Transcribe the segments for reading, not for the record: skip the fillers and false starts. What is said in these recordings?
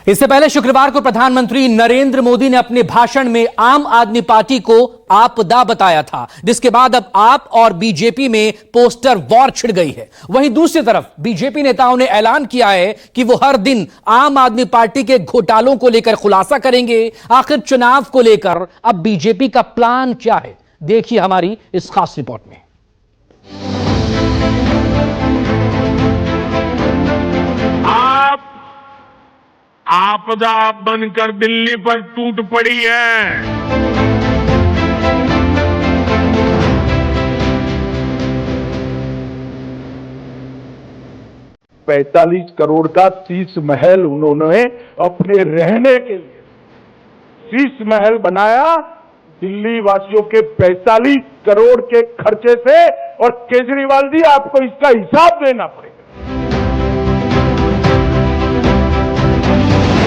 इससे पहले शुक्रवार को प्रधानमंत्री नरेंद्र मोदी ने अपने भाषण में आम आदमी पार्टी को आपदा बताया था, जिसके बाद अब आप और बीजेपी में पोस्टर वॉर छिड़ गई है। वहीं दूसरी तरफ बीजेपी नेताओं ने ऐलान किया है कि वो हर दिन आम आदमी पार्टी के घोटालों को लेकर खुलासा करेंगे। आखिर चुनाव को लेकर अब बीजेपी का प्लान क्या है, देखिए हमारी इस खास रिपोर्ट में। आपदा बनकर दिल्ली पर टूट पड़ी है। 45 करोड़ का शीश महल उन्होंने अपने रहने के लिए शीश महल बनाया, दिल्ली वासियों के 45 करोड़ के खर्चे से। और केजरीवाल जी, आपको इसका हिसाब देना पड़ेगा।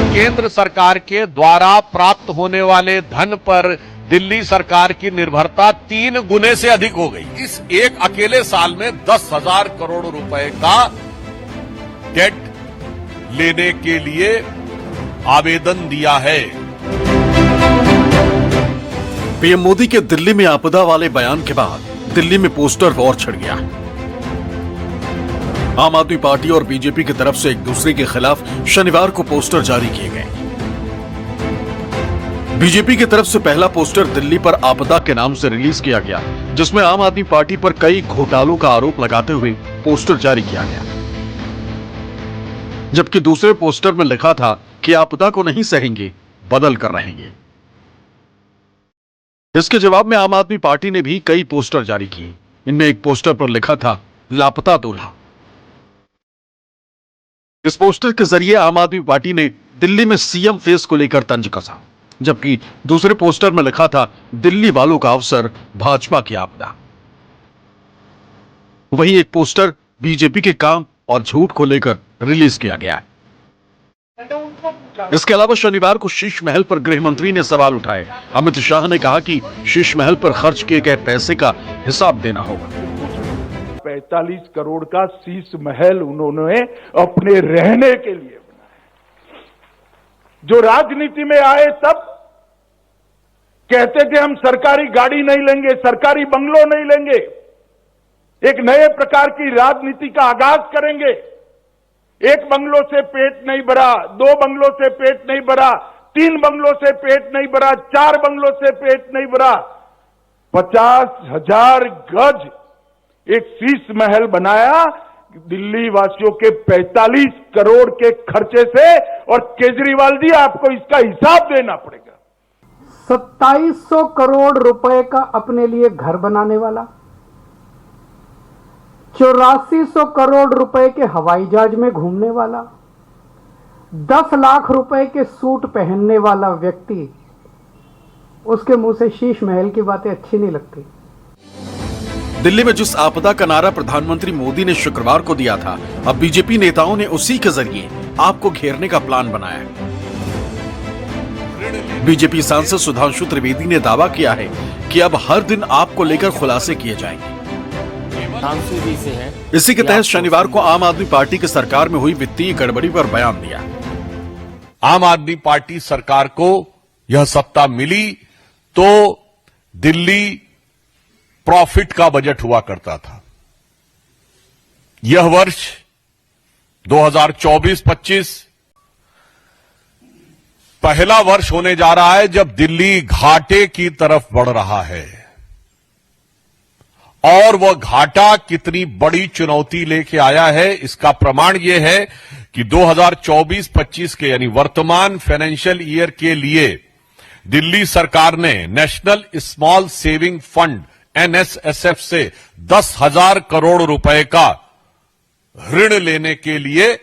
केंद्र सरकार के द्वारा प्राप्त होने वाले धन पर दिल्ली सरकार की निर्भरता 3 गुने से अधिक हो गई। इस एक अकेले साल में 10,000 करोड़ रुपए का डेट लेने के लिए आवेदन दिया है। पीएम मोदी के दिल्ली में आपदा वाले बयान के बाद दिल्ली में पोस्टर वॉर छिड़ गया। आम आदमी पार्टी और बीजेपी की तरफ से एक दूसरे के खिलाफ शनिवार को पोस्टर जारी किए गए। बीजेपी की तरफ से पहला पोस्टर दिल्ली पर आपदा के नाम से रिलीज किया गया, जिसमें आम आदमी पार्टी पर कई घोटालों का आरोप लगाते हुए पोस्टर जारी किया गया। जबकि दूसरे पोस्टर में लिखा था कि आपदा को नहीं सहेंगे, बदल कर रहेंगे। इसके जवाब में आम आदमी पार्टी ने भी कई पोस्टर जारी किए। इनमें एक पोस्टर पर लिखा था लापता दूल्हा। इस पोस्टर के जरिए आम आदमी पार्टी ने दिल्ली में सीएम फेस को लेकर तंज कसा, जबकि दूसरे पोस्टर में लिखा था दिल्ली वालों का अवसर, भाजपा की आपदा। वहीं एक पोस्टर बीजेपी के काम और झूठ को लेकर रिलीज किया गया है। इसके अलावा शनिवार को शीश महल पर गृह मंत्री ने सवाल उठाए। अमित शाह ने कहा कि शीश महल पर खर्च किए गए पैसे का हिसाब देना होगा। 45 करोड़ का शीश महल उन्होंने अपने रहने के लिए बनाया। जो राजनीति में आए तब कहते थे हम सरकारी गाड़ी नहीं लेंगे, सरकारी बंगलो नहीं लेंगे, एक नए प्रकार की राजनीति का आगाज करेंगे। एक बंगलों से पेट नहीं भरा, 2 बंगलों से पेट नहीं भरा, 3 बंगलों से पेट नहीं भरा, 4 बंगलों से पेट नहीं भरा, 50,000 गज एक शीश महल बनाया, दिल्ली वासियों के 45 करोड़ के खर्चे से। और केजरीवाल जी, आपको इसका हिसाब देना पड़ेगा। 2700 करोड़ रुपए का अपने लिए घर बनाने वाला, 8400 करोड़ रुपए के हवाई जहाज में घूमने वाला, 10 लाख रुपए के सूट पहनने वाला व्यक्ति, उसके मुंह से शीश महल की बातें अच्छी नहीं लगती। दिल्ली में जिस आपदा का नारा प्रधानमंत्री मोदी ने शुक्रवार को दिया था, अब बीजेपी नेताओं ने उसी के जरिए आपको घेरने का प्लान बनाया है। बीजेपी सांसद सुधांशु त्रिवेदी ने दावा किया है कि अब हर दिन आपको लेकर खुलासे किए जाएंगे। इसी के तहत शनिवार को आम आदमी पार्टी की सरकार में हुई वित्तीय गड़बड़ी पर बयान दिया। आम आदमी पार्टी सरकार को यह सत्ता मिली तो दिल्ली प्रॉफिट का बजट हुआ करता था। यह वर्ष 2024-25 पहला वर्ष होने जा रहा है जब दिल्ली घाटे की तरफ बढ़ रहा है। और वह घाटा कितनी बड़ी चुनौती लेके आया है, इसका प्रमाण यह है कि 2024-25 के यानी वर्तमान फाइनेंशियल ईयर के लिए दिल्ली सरकार ने national small saving fund NSSF से 10,000 करोड़ रुपए का ऋण लेने के लिए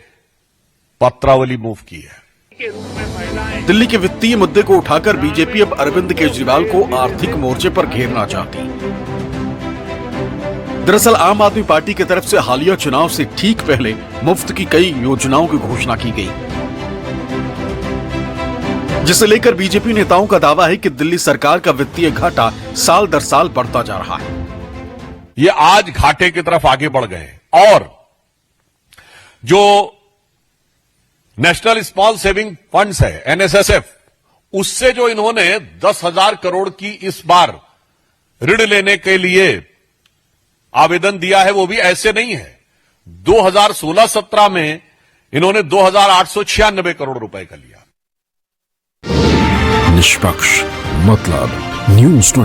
पत्रावली मूव की है। दिल्ली के वित्तीय मुद्दे को उठाकर बीजेपी अब अरविंद केजरीवाल को आर्थिक मोर्चे पर घेरना चाहती। दरअसल आम आदमी पार्टी की तरफ से हालिया चुनाव से ठीक पहले मुफ्त की कई योजनाओं की घोषणा की गई, जिसे लेकर बीजेपी नेताओं का दावा है कि दिल्ली सरकार का वित्तीय घाटा साल दर साल बढ़ता जा रहा है। ये आज घाटे की तरफ आगे बढ़ गए और जो नेशनल स्मॉल सेविंग फंड्स है, एनएसएसएफ, उससे जो इन्होंने 10,000 करोड़ की इस बार ऋण लेने के लिए आवेदन दिया है, वो भी ऐसे नहीं है। 2016-17 में इन्होंने 2,896 करोड़ रुपए का लिया। निष्पक्ष मतलब न्यूज़ 24।